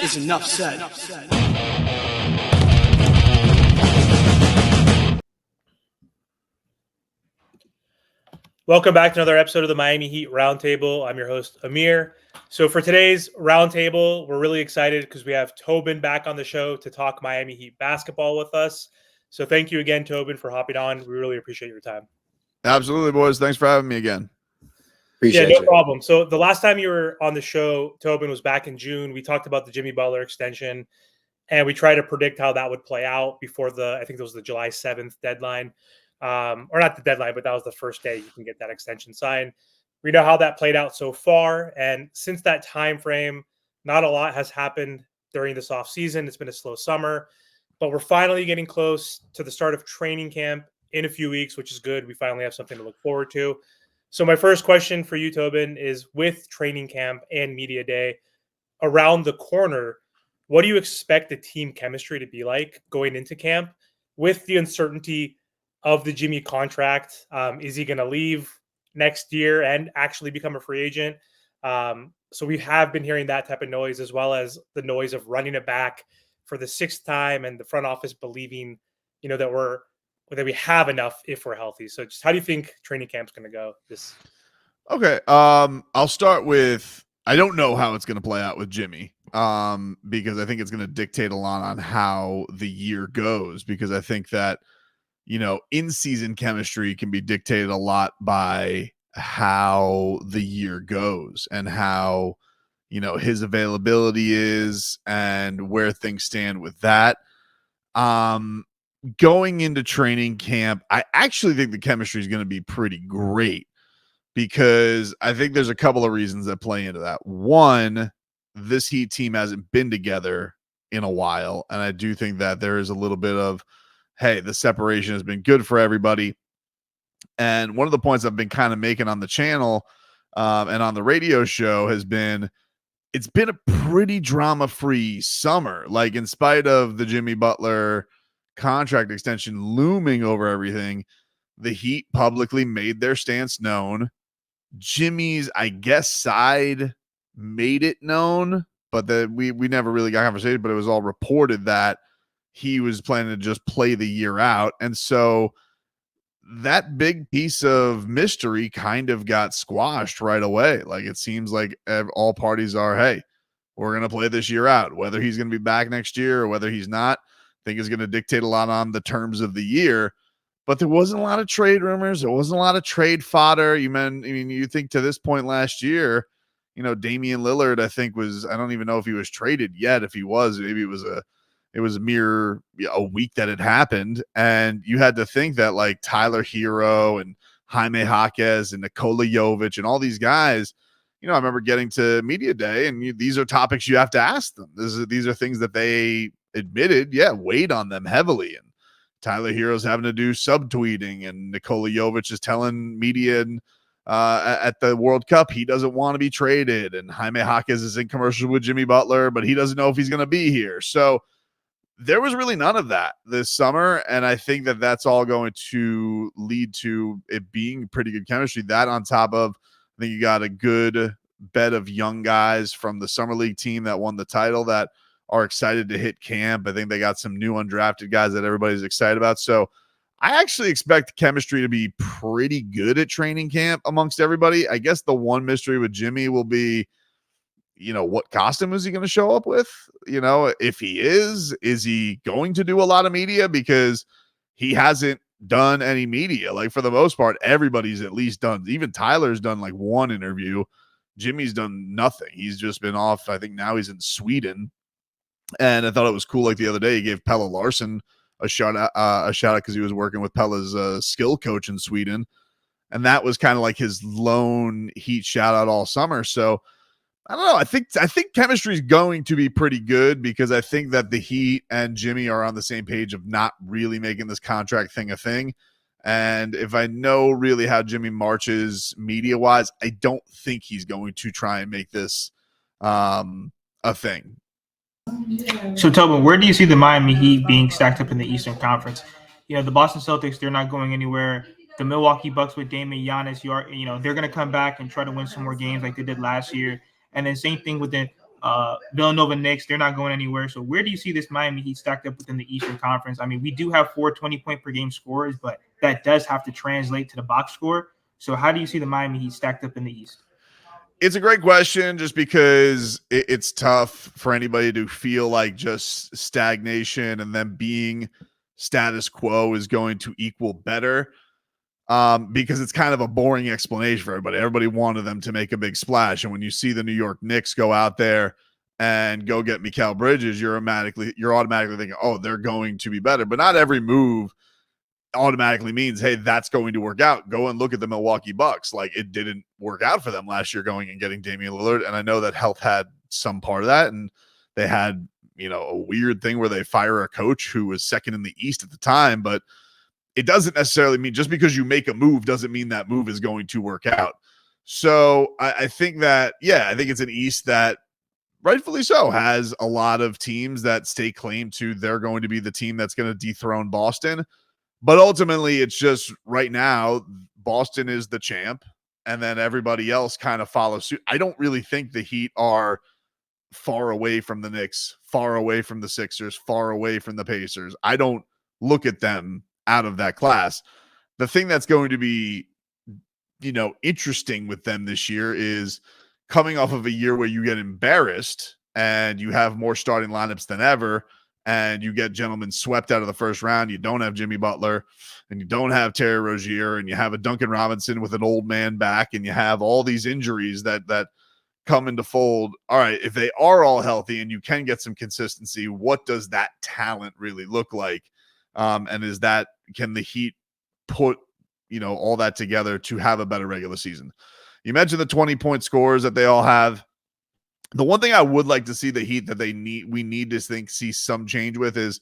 is enough said. Welcome back to another episode of the Miami Heat Roundtable. I'm your host, Amir. So for today's roundtable, we're really excited because we have Tobin back on the show to talk Miami Heat basketball with us. So thank you again, Tobin, for hopping on. We really appreciate your time. Absolutely, boys. Thanks for having me again. Appreciate no problem. So the last time you were on the show, Tobin, was back in June. We talked about the Jimmy Butler extension, and we tried to predict how that would play out before I think it was the July 7th deadline. Or not the deadline, but that was the first day you can get that extension signed. We know how that played out so far. And since that time frame, not a lot has happened during this offseason. It's been a slow summer, but we're finally getting close to the start of training camp in a few weeks, which is good. We finally have something to look forward to. So my first question for you, Tobin, is with training camp and media day around the corner, what do you expect the team chemistry to be like going into camp with the uncertainty of the Jimmy contract? Is he going to leave next year and actually become a free agent? So we have been hearing that type of noise, as well as the noise of running it back for the sixth time and the front office believing, that we have enough if we're healthy. So just how do you think training camp's going to go? Okay. I'll start with, I don't know how it's going to play out with Jimmy. Because I think it's going to dictate a lot on how the year goes, because I think that, in-season chemistry can be dictated a lot by how the year goes and how, his availability is and where things stand with that. Going into training camp, I actually think the chemistry is going to be pretty great, because I think there's a couple of reasons that play into that. One, this Heat team hasn't been together in a while, and I do think that there is a little bit of, hey, the separation has been good for everybody. And one of the points I've been kind of making on the channel and on the radio show has been, it's been a pretty drama-free summer. Like, in spite of the Jimmy Butler contract extension looming over everything, the Heat publicly made their stance known. Jimmy's, I guess, side made it known, but that we never really got conversation, but it was all reported that he was planning to just play the year out. And so that big piece of mystery kind of got squashed right away. Like, it seems like all parties are, hey, we're going to play this year out. Whether he's going to be back next year or whether he's not, I think is going to dictate a lot on the terms of the year. But there wasn't a lot of trade rumors. There wasn't a lot of trade fodder. You think to this point last year, Damian Lillard, I think I don't even know if he was traded yet. If he was, maybe it was a mere a week that it happened. And you had to think that, like, Tyler Herro and Jaime Jaquez and Nikola Jovic and all these guys, I remember getting to media day, and these are topics you have to ask them. These are things that they admitted, weighed on them heavily. And Tyler Herro's having to do subtweeting, and Nikola Jovic is telling media at the World Cup he doesn't want to be traded, and Jaime Jaquez is in commercial with Jimmy Butler, but he doesn't know if he's going to be here. So there was really none of that this summer, and I think that that's all going to lead to it being pretty good chemistry. That on top of, I think you got a good bed of young guys from the Summer League team that won the title that are excited to hit camp. I think they got some new undrafted guys that everybody's excited about. So I actually expect chemistry to be pretty good at training camp amongst everybody. I guess the one mystery with Jimmy will be, what costume is he going to show up with? If he is he going to do a lot of media? Because he hasn't done any media. Like, for the most part, everybody's at least done. Even Tyler's done like one interview. Jimmy's done nothing. He's just been off. I think now he's in Sweden. And I thought it was cool. Like, the other day, he gave Pelle Larsson a shout out because he was working with Pelle's skill coach in Sweden. And that was kind of like his lone Heat shout out all summer. So I don't know. I think chemistry is going to be pretty good, because I think that the Heat and Jimmy are on the same page of not really making this contract thing a thing. And if I know really how Jimmy marches media wise, I don't think he's going to try and make this a thing. So, Tobin, where do you see the Miami Heat being stacked up in the Eastern Conference? The Boston Celtics, they're not going anywhere. The Milwaukee Bucks with Dame and Giannis, they're going to come back and try to win some more games like they did last year. And then same thing with the Villanova Knicks, they're not going anywhere. So where do you see this Miami Heat stacked up within the Eastern Conference? I mean, we do have 4 20-point per game scorers, but that does have to translate to the box score. So how do you see the Miami Heat stacked up in the East? It's a great question just because it's tough for anybody to feel like just stagnation and then being status quo is going to equal better. Because it's kind of a boring explanation for everybody. Everybody wanted them to make a big splash. And when you see the New York Knicks go out there and go get Mikal Bridges, you're automatically thinking, oh, they're going to be better. But not every move automatically means, hey, that's going to work out. Go and look at the Milwaukee Bucks. Like, it didn't work out for them last year going and getting Damian Lillard. And I know that health had some part of that. And they had, a weird thing where they fire a coach who was second in the East at the time. But it doesn't necessarily mean just because you make a move doesn't mean that move is going to work out. So I think that, I think it's an East that rightfully so has a lot of teams that stake claim to they're going to be the team that's going to dethrone Boston. But ultimately, it's just right now, Boston is the champ, and then everybody else kind of follows suit. I don't really think the Heat are far away from the Knicks, far away from the Sixers, far away from the Pacers. I don't look at them out of that class. The thing that's going to be, interesting with them this year is coming off of a year where you get embarrassed and you have more starting lineups than ever, and you get gentlemen swept out of the first round. You don't have Jimmy Butler, and you don't have Terry Rozier, and you have a Duncan Robinson with an old man back, and you have all these injuries that come into fold. All right, if they are all healthy and you can get some consistency, what does that talent really look like? And can the Heat put, all that together to have a better regular season? You mentioned the 20-point scores that they all have. The one thing I would like to see the Heat that we need to see some change with is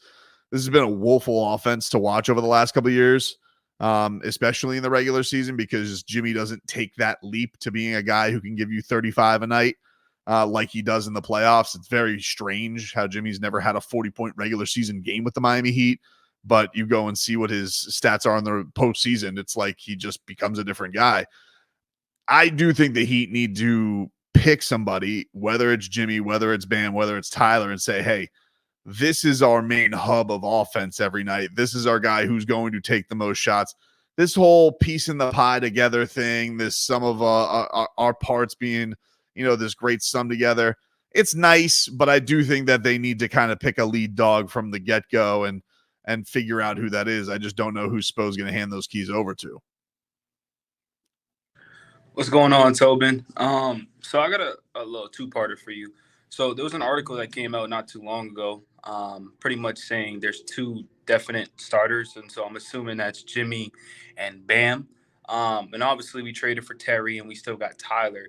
this has been a woeful offense to watch over the last couple of years, especially in the regular season, because Jimmy doesn't take that leap to being a guy who can give you 35 a night like he does in the playoffs. It's very strange how Jimmy's never had a 40-point regular season game with the Miami Heat, but you go and see what his stats are in the postseason. It's like he just becomes a different guy. I do think the Heat need to pick somebody, whether it's Jimmy, whether it's Bam, whether it's Tyler, and say, hey, this is our main hub of offense every night. This is our guy who's going to take the most shots. This whole piece in the pie together thing, this sum of our parts being, this great sum together. It's nice, but I do think that they need to kind of pick a lead dog from the get-go and figure out who that is. I just don't know who Spo's going to hand those keys over to. What's going on, Tobin? So I got a little two-parter for you. So there was an article that came out not too long ago, pretty much saying there's 2 definite starters, and so I'm assuming that's Jimmy and Bam. And obviously we traded for Terry, and we still got Tyler.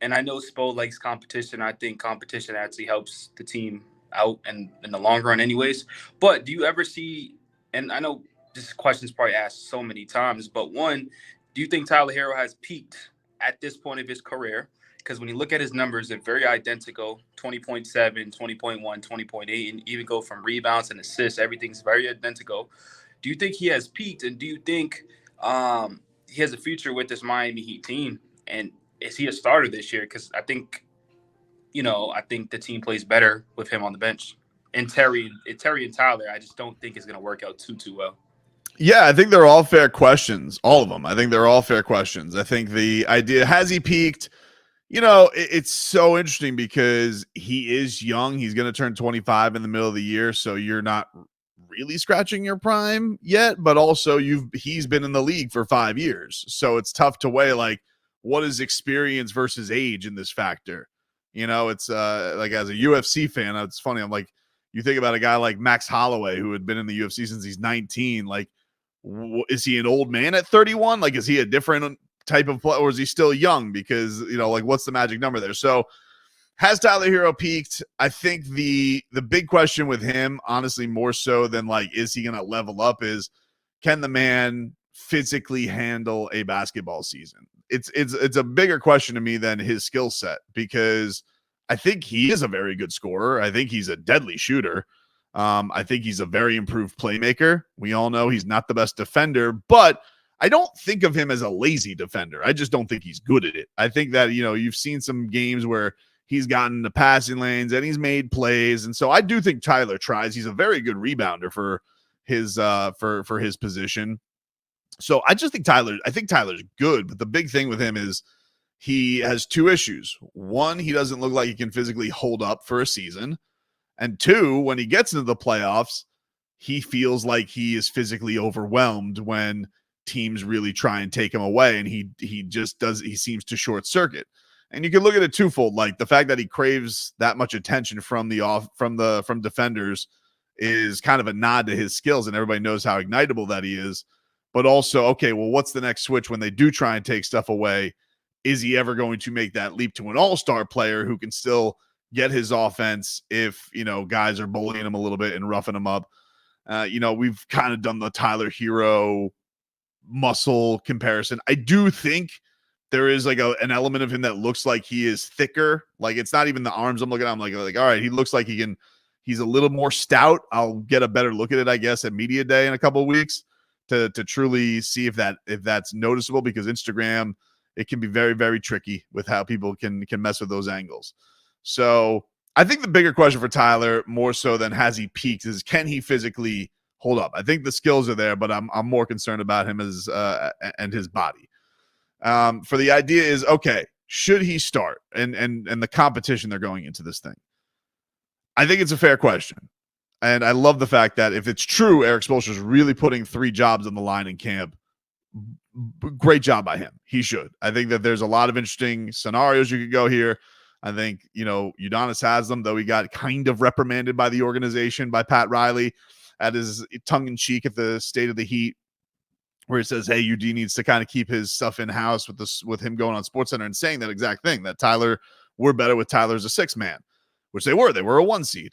And I know Spo likes competition. I think competition actually helps the team out in the long run anyways. But do you ever see, and I know this question's probably asked so many times, but one, do you think Tyler Herro has peaked at this point of his career? Because when you look at his numbers, they're very identical, 20.7, 20.1, 20.8, and even go from rebounds and assists, everything's very identical. Do you think he has peaked, and do you think he has a future with this Miami Heat team? And is he a starter this year? Because I think the team plays better with him on the bench. And Terry and Tyler, I just don't think it's going to work out too well. Yeah, I think they're all fair questions. All of them. I think they're all fair questions. I think the idea, has he peaked? It's so interesting because he is young. He's going to turn 25 in the middle of the year. So you're not really scratching your prime yet, but also he's been in the league for 5 years. So it's tough to weigh, like, what is experience versus age in this factor? It's like, as a UFC fan, it's funny. I'm like, you think about a guy like Max Holloway, who had been in the UFC since he's 19. Like, is he an old man at 31? Like, is he a different type of player, or is he still young? Because, like, what's the magic number there? So has Tyler Herro peaked? I think the big question with him, honestly, more so than like, is he going to level up, is can the man physically handle a basketball season? It's a bigger question to me than his skill set, because I think he is a very good scorer. I think he's a deadly shooter. I think he's a very improved playmaker. We all know he's not the best defender, but I don't think of him as a lazy defender. I just don't think he's good at it. I think that, you've seen some games where he's gotten the passing lanes and he's made plays. And so I do think Tyler tries. He's a very good rebounder for his for his position. So I think Tyler's good, but the big thing with him is he has two issues. One, he doesn't look like he can physically hold up for a season. And two, when he gets into the playoffs, he feels like he is physically overwhelmed when teams really try and take him away. And he seems to short circuit. And you can look at it twofold, like the fact that he craves that much attention from defenders is kind of a nod to his skills, and everybody knows how ignitable that he is. But also, okay, well, what's the next switch when they do try and take stuff away? Is he ever going to make that leap to an all-star player who can still get his offense if, guys are bullying him a little bit and roughing him up? We've kind of done the Tyler Herro muscle comparison. I do think there is like an element of him that looks like he is thicker. Like, it's not even the arms I'm looking at. I'm like, all right, he looks like he's a little more stout. I'll get a better look at it, I guess, at media day in a couple of weeks to truly see if that's noticeable, because Instagram, it can be very, very tricky with how people can mess with those angles. So I think the bigger question for Tyler, more so than has he peaked, is can he physically hold up? I think the skills are there, but I'm more concerned about him and his body. For the idea is, okay, should he start? And the competition they're going into this thing. I think it's a fair question. And I love the fact that if it's true, Eric Spoelstra is really putting 3 jobs on the line in camp. Great job by him. He should. I think that there's a lot of interesting scenarios you could go here. I think, Udonis has them, though he got kind of reprimanded by the organization, by Pat Riley, at his tongue-in-cheek at the State of the Heat, where he says, hey, UD needs to kind of keep his stuff in-house with him going on SportsCenter and saying that exact thing, that we're better with Tyler as a 6-man, which they were. They were a 1 seed.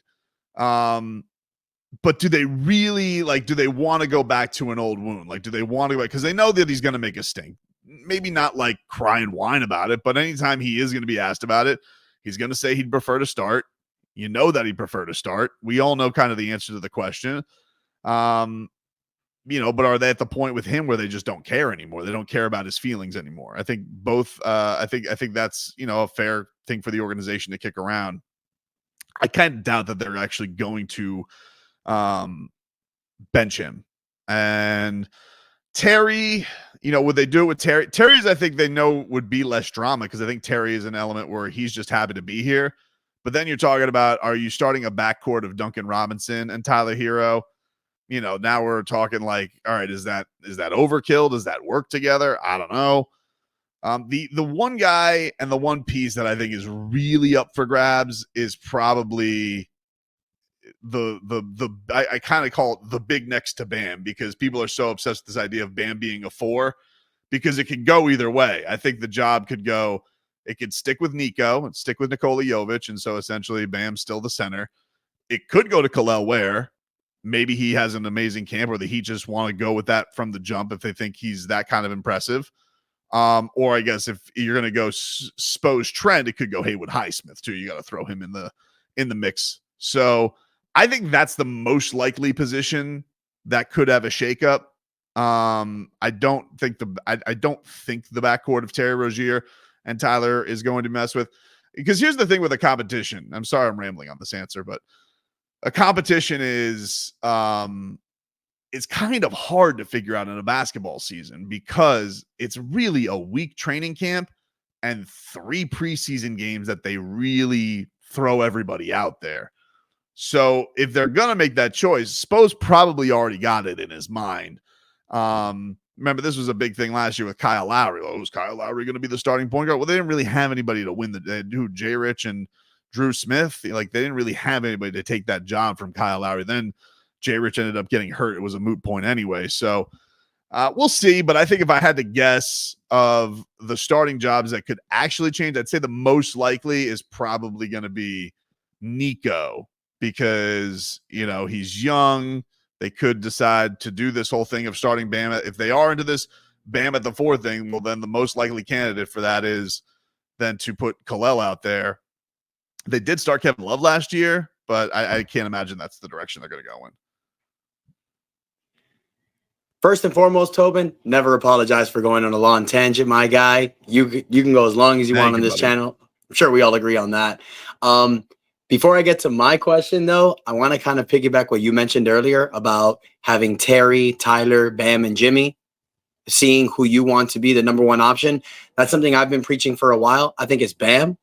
But do they really, do they want to go back to an old wound? Do they want to go back? Because they know that he's going to make a stink. Maybe not cry and whine about it, but anytime he is going to be asked about it, he's going to say he'd prefer to start. You know that he'd prefer to start. We all know kind of the answer to the question. But are they at the point with him where they just don't care anymore? They don't care about his feelings anymore. I think both. I think that's a fair thing for the organization to kick around. I kind of doubt that they're actually going to bench him. And Terry, would they do it with Terry? Terry's, I think they know would be less drama, because I think Terry is an element where he's just happy to be here. But then you're talking about, are you starting a backcourt of Duncan Robinson and Tyler Herro? Now we're talking all right, is that overkill? Does that work together? I don't know. The one guy and the one piece that I think is really up for grabs is probably I kind of call it the big next to Bam, because people are so obsessed with this idea of Bam being a 4, because it can go either way. I think the job could go, it could stick with Nico and stick with Nikola Jovic, and so essentially Bam's still the center. It could go to Kel'el Ware. Maybe he has an amazing camp, or the Heat just want to go with that from the jump if they think he's that kind of impressive. Or I guess if you're going to go Spo's trend, it could go Haywood Highsmith too. You got to throw him in the mix. So I think that's the most likely position that could have a shakeup. I don't think the backcourt of Terry Rozier and Tyler is going to mess with, because here's the thing with a competition. I'm sorry I'm rambling on this answer, but a competition is it's kind of hard to figure out in a basketball season, because it's really a week training camp and 3 preseason games that they really throw everybody out there. So if they're going to make that choice, Spo's probably already got it in his mind. Remember, this was a big thing last year with Kyle Lowry. Oh, was Kyle Lowry going to be the starting point guard? Well, they didn't really have anybody to win Jay Rich and Drew Smith. They didn't really have anybody to take that job from Kyle Lowry. Then Jay Rich ended up getting hurt. It was a moot point anyway. So we'll see. But I think if I had to guess of the starting jobs that could actually change, I'd say the most likely is probably going to be Nico, because, he's young. They could decide to do this whole thing of starting Bam. If they are into this Bam at the 4 thing, well, then the most likely candidate for that is then to put Kel'el out there. They did start Kevin Love last year, but I can't imagine that's the direction they're going to go in. First and foremost, Tobin, never apologize for going on a long tangent, my guy. You can go as long as you want on this channel. I'm sure we all agree on that. Before I get to my question, though, I want to kind of piggyback what you mentioned earlier about having Terry, Tyler, Bam, and Jimmy, seeing who you want to be the number one option. That's something I've been preaching for a while. I think it's Bam.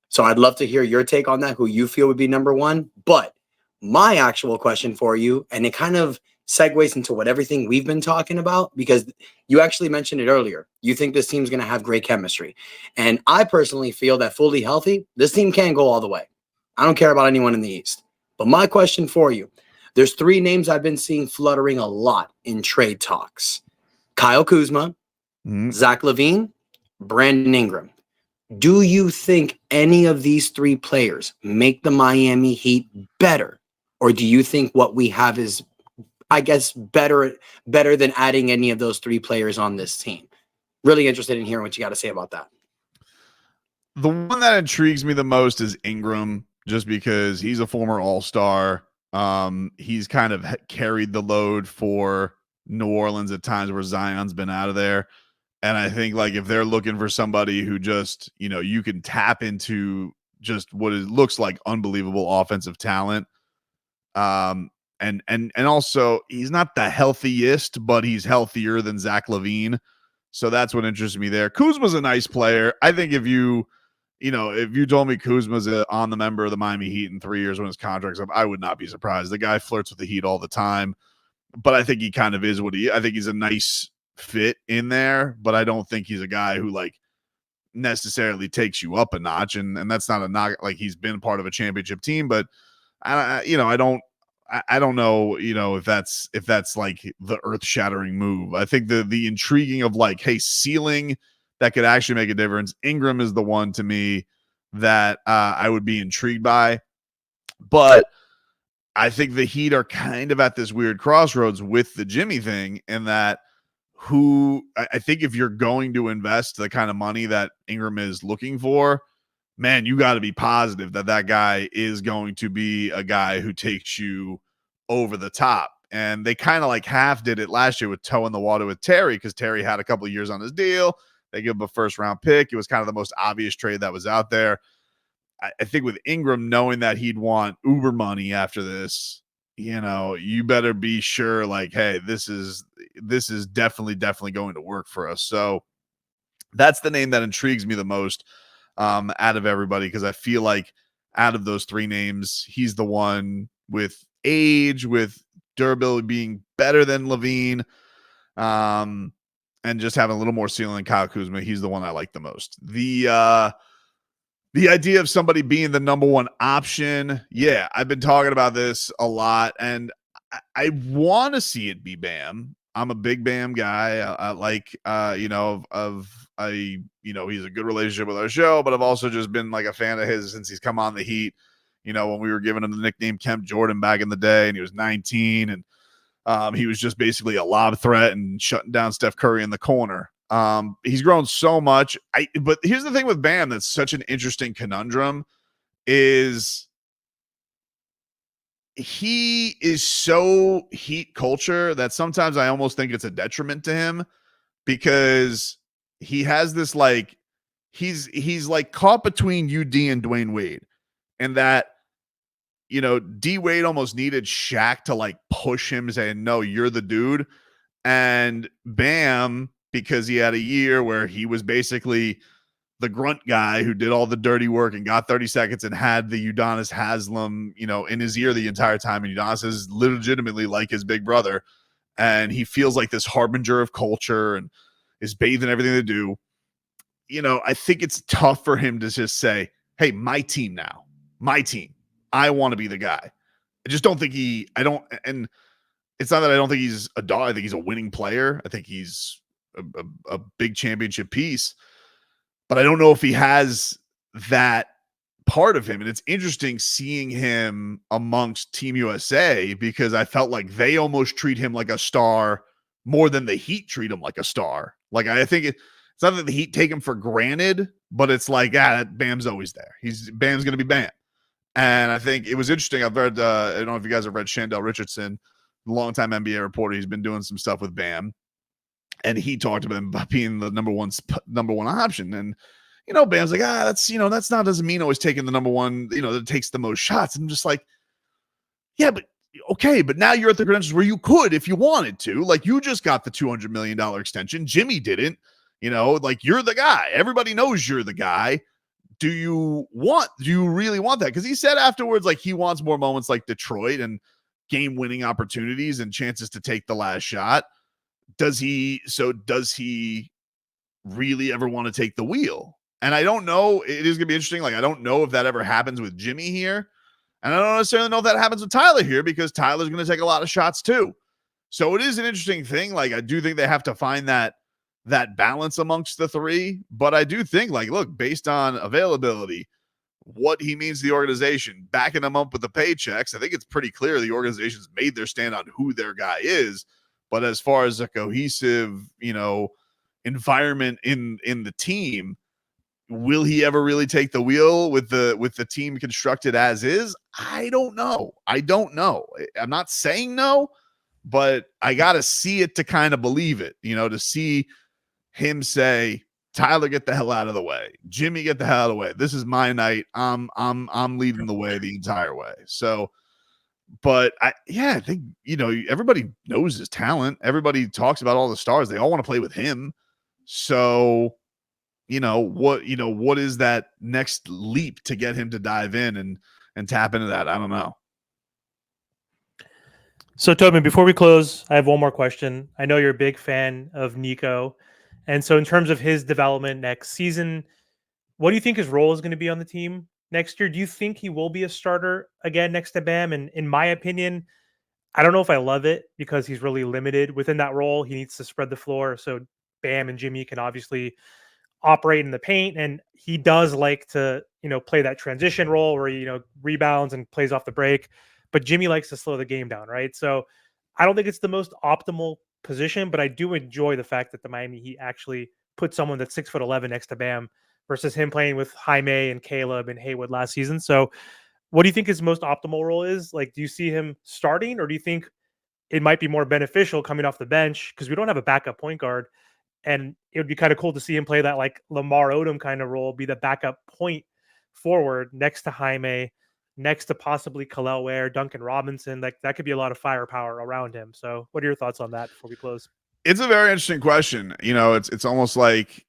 So I'd love to hear your take on that, who you feel would be number one. But my actual question for you, and it kind of segues into what everything we've been talking about, because you actually mentioned it earlier. You think this team's going to have great chemistry. And I personally feel that fully healthy, this team can go all the way. I don't care about anyone in the East. But my question for you, there's three names I've been seeing fluttering a lot in trade talks. Kyle Kuzma, Zach LaVine, Brandon Ingram. Do you think any of these three players make the Miami Heat better? Or do you think what we have is, I guess, better than adding any of those three players on this team? Really interested in hearing what you got to say about that. The one that intrigues me the most is Ingram, just because he's a former All-Star. He's kind of carried the load for New Orleans at times where Zion's been out of there. And I think, like, if they're looking for somebody who just, you can tap into just what it looks like unbelievable offensive talent. And also he's not the healthiest, but he's healthier than Zach LaVine. So that's what interests me there. Kuzma's a nice player. I think if you told me Kuzma's on the member of the Miami Heat in 3 years when his contract's up, I would not be surprised. The guy flirts with the Heat all the time, but I think he kind of is I think he's a nice fit in there, but I don't think he's a guy who like necessarily takes you up a notch. And that's not a knock. Like, he's been part of a championship team, but I don't know, if that's like the earth-shattering move. I think the intriguing of like, hey, ceiling that could actually make a difference. Ingram is the one to me that I would be intrigued by. But I think the Heat are kind of at this weird crossroads with the Jimmy thing, in that I think if you're going to invest the kind of money that Ingram is looking for, man, you got to be positive that guy is going to be a guy who takes you over the top. And they kind of like half did it last year with toe in the water with Terry, because Terry had a couple of years on his deal. They give him a first-round pick. It was kind of the most obvious trade that was out there. I think with Ingram, knowing that he'd want uber money after this, you better be sure, like, hey, this is definitely going to work for us. So that's the name that intrigues me the most out of everybody, because I feel like out of those three names, he's the one with age, with durability being better than LaVine, and just having a little more ceiling than Kyle Kuzma. He's the one I like the most. The idea of somebody being the number one option, yeah, I've been talking about this a lot, and I want to see it be Bam. I'm a big Bam guy. I like, he's a good relationship with our show, but I've also just been like a fan of his since he's come on the Heat. When we were giving him the nickname Kemp Jordan back in the day, and he was 19, and he was just basically a lob threat and shutting down Steph Curry in the corner. He's grown so much. But here's the thing with Bam that's such an interesting conundrum is he is so Heat culture that sometimes I almost think it's a detriment to him, because he has this like he's like caught between UD and Dwayne Wade, and that D Wade almost needed Shaq to like push him, saying, no, you're the dude. And Bam, because he had a year where he was basically the grunt guy who did all the dirty work and got 30 seconds and had the Udonis Haslem, in his ear the entire time. And Udonis is legitimately like his big brother. And he feels like this harbinger of culture and is bathed in everything they do. I think it's tough for him to just say, hey, my team now, my team. I want to be the guy. I just don't think and it's not that I don't think he's a dog. I think he's a winning player. I think he's a big championship piece, but I don't know if he has that part of him. And it's interesting seeing him amongst Team USA, because I felt like they almost treat him like a star more than the Heat treat him like a star. Like, I think it's not that the Heat take him for granted, but it's like, Bam's always there. Bam's going to be Bam. And I think it was interesting. I've read, I don't know if you guys have read Shandell Richardson, longtime NBA reporter. He's been doing some stuff with Bam, and he talked about him being the number one option. And Bam's like, that's not, doesn't mean always taking the number one, that takes the most shots. And I'm just like, yeah, but okay, but now you're at the credentials where you could, if you wanted to, like you just got the $200 million extension. Jimmy didn't, like you're the guy. Everybody knows you're the guy. Do you really want that? Because he said afterwards, like he wants more moments like Detroit and game-winning opportunities and chances to take the last shot. Does he really ever want to take the wheel? And I don't know. It is going to be interesting. Like, I don't know if that ever happens with Jimmy here. And I don't necessarily know if that happens with Tyler here, because Tyler's going to take a lot of shots too. So it is an interesting thing. Like, I do think they have to find that balance amongst the three. But I do think, like, look, based on availability, what he means to the organization, backing them up with the paychecks, I think it's pretty clear the organization's made their stand on who their guy is. But as far as a cohesive, environment in the team, will he ever really take the wheel with the team constructed as is? I don't know. I'm not saying no, but I got to see it to kind of believe it, to see him say, Tyler, get the hell out of the way. Jimmy, get the hell out of the way. This is my night. I'm leading the way the entire way. So, but I think, everybody knows his talent. Everybody talks about all the stars. They all want to play with him. So, what is that next leap to get him to dive in and tap into that? I don't know. So, Tobin, before we close, I have one more question. I know you're a big fan of Nico. And so in terms of his development next season, what do you think his role is going to be on the team next year? Do you think he will be a starter again next to Bam? And in my opinion, I don't know if I love it, because he's really limited within that role. He needs to spread the floor so Bam and Jimmy can obviously operate in the paint. And he does like to, play that transition role where he, rebounds and plays off the break. But Jimmy likes to slow the game down, right? So I don't think it's the most optimal position, but I do enjoy the fact that the Miami Heat actually put someone that's 6'11" next to Bam versus him playing with Jaime and Caleb and Haywood last season. So what do you think his most optimal role is? Like, do you see him starting, or do you think it might be more beneficial coming off the bench? Because we don't have a backup point guard, and it would be kind of cool to see him play that like Lamar Odom kind of role, be the backup point forward next to Jaime, next to possibly Khalil Ware, Duncan Robinson. Like, that could be a lot of firepower around him. So what are your thoughts on that before we close? It's a very interesting question. It's almost like,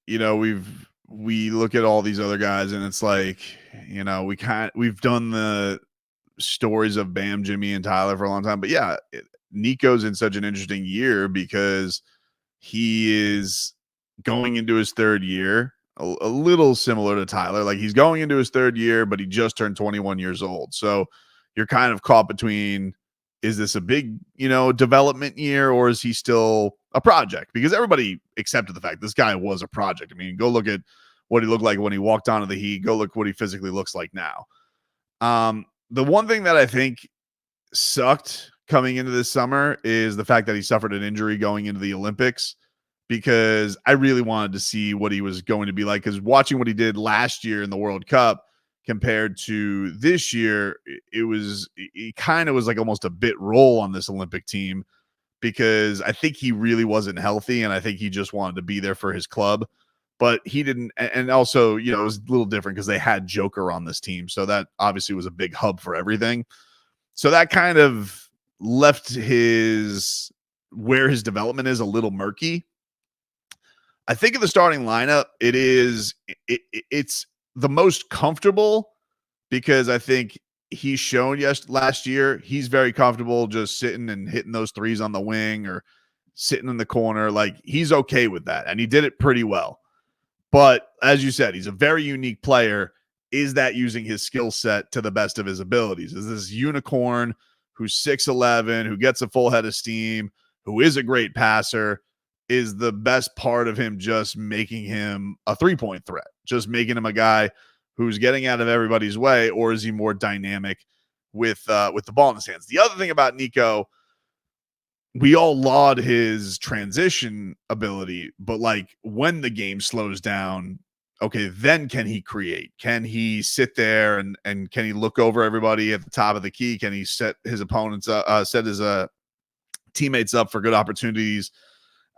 we look at all these other guys and it's like, we've done the stories of Bam, Jimmy, and Tyler for a long time. But yeah, Nico's in such an interesting year because he is going into his third year, a little similar to Tyler. Like, he's going into his third year, but he just turned 21 years old. So you're kind of caught between, is this a big, development year, or is he still a project? Because everybody accepted the fact this guy was a project. I mean, go look at what he looked like when he walked onto the Heat. Go look what he physically looks like now. The one thing that I think sucked coming into this summer is the fact that he suffered an injury going into the Olympics, because I really wanted to see what he was going to be like. Because watching what he did last year in the World Cup compared to this year, it kind of was like almost a bit role on this Olympic team, because I think he really wasn't healthy, and I think he just wanted to be there for his club. But he didn't, and also, it was a little different because they had Joker on this team, so that obviously was a big hub for everything. So that kind of left where his development is a little murky. I think in the starting lineup, it's the most comfortable, because I think he's shown last year he's very comfortable just sitting and hitting those threes on the wing or sitting in the corner. Like, he's okay with that, and he did it pretty well. But as you said, he's a very unique player. Is that using his skill set to the best of his abilities? Is this unicorn who's 6'11", who gets a full head of steam, who is a great passer? Is the best part of him just making him a three-point threat, just making him a guy who's getting out of everybody's way, or is he more dynamic with the ball in his hands? The other thing about Nico, we all laud his transition ability, but like, when the game slows down, okay, then can he create? Can he sit there and can he look over everybody at the top of the key? Can he set his opponents set his teammates up for good opportunities?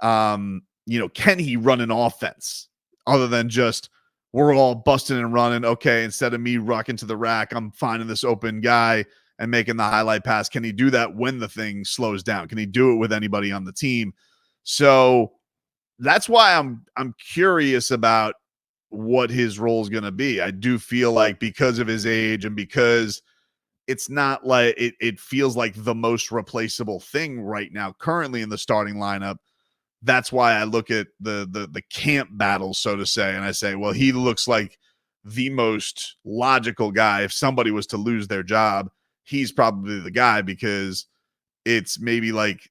Can he run an offense other than just we're all busting and running. Okay, instead of me rocking to the rack, I'm finding this open guy and making the highlight pass. Can he do that when the thing slows down? Can he do it with anybody on the team? So that's why I'm curious about what his role is going to be. I do feel like because of his age and because it's not like it feels like the most replaceable thing right now currently in the starting lineup. That's why I look at the camp battles, so to say, and I say, well, he looks like the most logical guy. If somebody was to lose their job, he's probably the guy because it's maybe like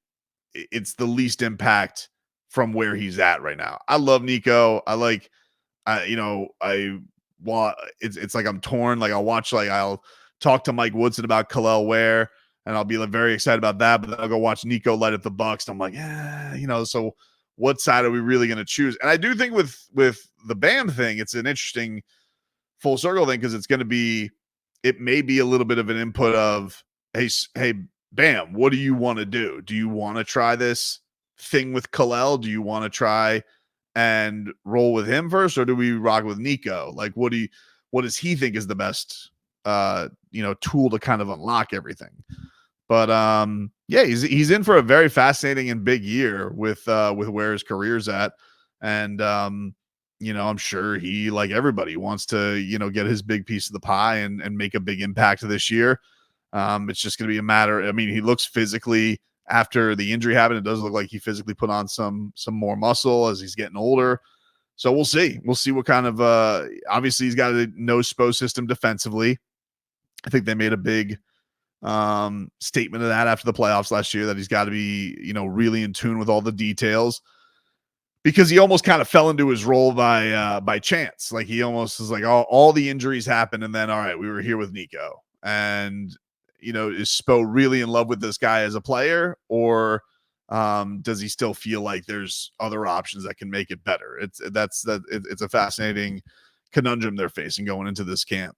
it's the least impact from where he's at right now. I love Nico. I like, it's like I'm torn. Like I'll talk to Mike Woodson about Khalil Ware, and I'll be like very excited about that. But then I'll go watch Nico light up the Bucks. And I'm like, so what side are we really going to choose? And I do think with the Bam thing, it's an interesting full circle thing because it may be a little bit of an input of, hey, Bam, what do you want to do? Do you want to try this thing with Khalil? Do you want to try and roll with him first, or do we rock with Nico? Like, what does he think is the best, tool to kind of unlock everything? But yeah, he's in for a very fascinating and big year with where his career's at, and I'm sure he, like everybody, wants to get his big piece of the pie and make a big impact this year. It's just going to be a matter. I mean, he looks physically after the injury happened. It does look like he physically put on some more muscle as he's getting older. So we'll see. We'll see what kind of. Obviously, he's got a no SPO system defensively. I think they made a big statement of that after the playoffs last year that he's got to be really in tune with all the details. Because he almost kind of fell into his role by chance. Like he almost is like all the injuries happened, and then all right, we were here with Nico. And is Spo really in love with this guy as a player, or does he still feel like there's other options that can make it better? It's a fascinating conundrum they're facing going into this camp.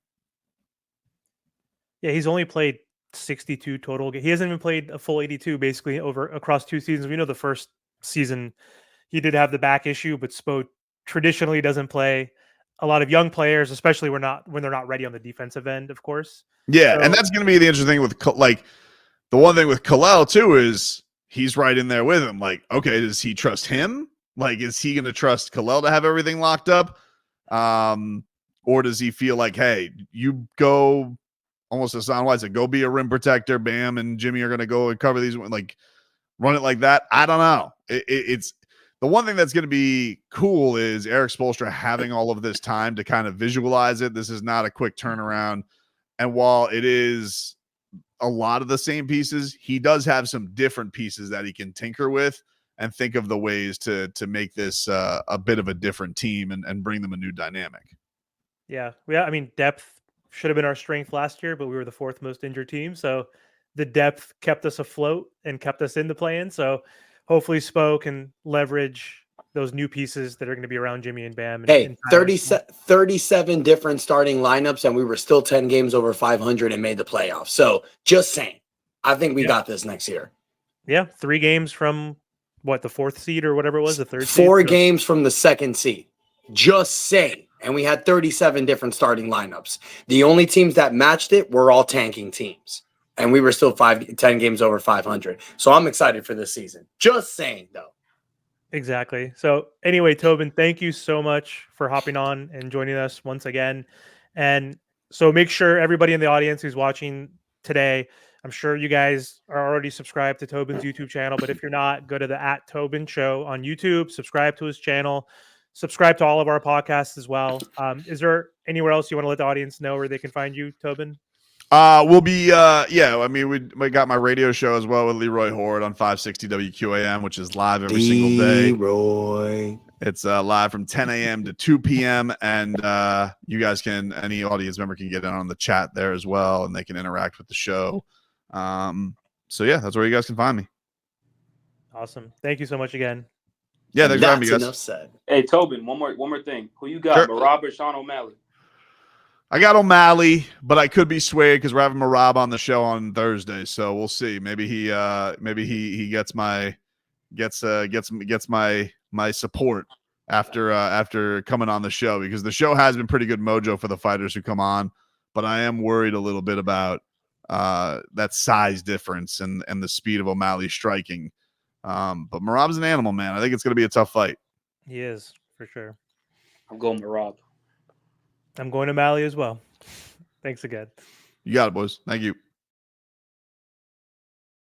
Yeah, he's only played 62 total. He hasn't even played a full 82 basically across 2 seasons. We know the first season he did have the back issue, but Spo traditionally doesn't play a lot of young players, especially when they're not ready on the defensive end, of course. Yeah, and that's going to be the interesting thing with the one thing with Khalil too is he's right in there with him. Like, okay, does he trust him? Like, is he going to trust Khalil to have everything locked up? Or does he feel like, hey, you go almost as soundwise, like go be a rim protector. Bam and Jimmy are going to go and cover these, like run it like that. I don't know. It's the one thing that's going to be cool is Eric Spoelstra having all of this time to kind of visualize it. This is not a quick turnaround. And while it is a lot of the same pieces, he does have some different pieces that he can tinker with and think of the ways to make this a bit of a different team and bring them a new dynamic. Yeah. I mean, depth should have been our strength last year, but we were the 4th most injured team. So the depth kept us afloat and kept us in the play-in. So hopefully Spo can leverage those new pieces that are going to be around Jimmy and Bam. And 37 different starting lineups, and we were still 10 games over 500 and made the playoffs. So just saying, I think we got this next year. Yeah, 3 games from the 4th seed or whatever it was, the 3rd seed. 4 games from the 2nd seed. Just saying. And we had 37 different starting lineups. The only teams that matched it were all tanking teams. And we were still 10 games over 500. So I'm excited for this season. Just saying, though. Exactly. So anyway, Tobin, thank you so much for hopping on and joining us once again. And so make sure everybody in the audience who's watching today, I'm sure you guys are already subscribed to Tobin's YouTube channel, but if you're not, go to the @Tobin Show on YouTube, subscribe to his channel, subscribe to all of our podcasts as well. Is there anywhere else you want to let the audience know where they can find you, Tobin? We'll be I mean we got my radio show as well with Leroy Horde on 560 WQAM, which is live every single day. Leroy. It's live from 10 a.m. to 2 p.m. and you guys any audience member can get in on the chat there as well, and they can interact with the show. So yeah, that's where you guys can find me. Awesome. Thank you so much again. Yeah, thanks for having me, guys. Enough said. Hey, Tobin, one more thing. Who you got? Sure. Marab or Sean O'Malley? I got O'Malley, but I could be swayed because we're having Marab on the show on Thursday, so we'll see. Maybe he gets my support. after coming on the show, because the show has been pretty good mojo for the fighters who come on, but I am worried a little bit about that size difference and the speed of O'Malley striking. But Merab's an animal, man. I think it's going to be a tough fight. He is, for sure. I'm going Merab. I'm going to O'Malley as well. Thanks again. You got it, boys. Thank you.